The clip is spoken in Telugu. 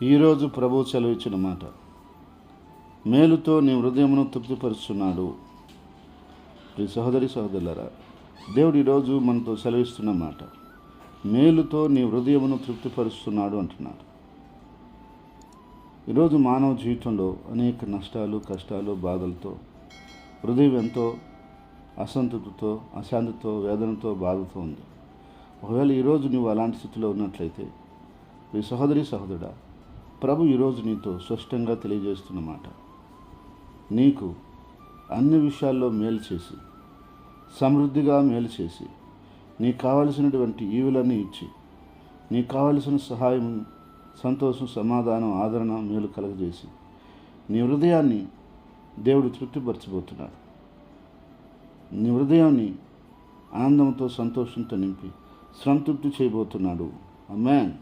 ఈరోజు ప్రభువు సెలవిచ్చిన మాట, మేలుతో నీ హృదయమును తృప్తిపరుస్తున్నాడు. ప్రియ సహోదరి సహోదరులారా, దేవుడు ఈరోజు మనతో సెలవిస్తున్న మాట, మేలుతో నీ హృదయమును తృప్తిపరుస్తున్నాడు అంటున్నాడు. ఈరోజు మానవ జీవితంలో అనేక నష్టాలు, కష్టాలు, బాధలతో హృదయం ఎంతో అసంతృప్తితో, అశాంతితో, వేదనతో, బాధతో ఉంది. ఒకవేళ ఈరోజు నువ్వు అలాంటి స్థితిలో ఉన్నట్లయితే, ఈ సహోదరి సహోదరుడా, ప్రభు ఈరోజు నీతో స్పష్టంగా తెలియజేస్తున్నమాట, నీకు అన్ని విషయాల్లో మేలు చేసి, సమృద్ధిగా మేలు చేసి, నీకు కావలసినటువంటి ఈవులన్నీ ఇచ్చి, నీకు కావలసిన సహాయం, సంతోషం, సమాధానం, ఆదరణ, మేలు కలగజేసి నీ హృదయాన్ని దేవుడు తృప్తిపరచబోతున్నాడు. నీ హృదయాన్ని ఆనందంతో, సంతోషంతో నింపి సంతృప్తి చేయబోతున్నాడు. ఆమేన్.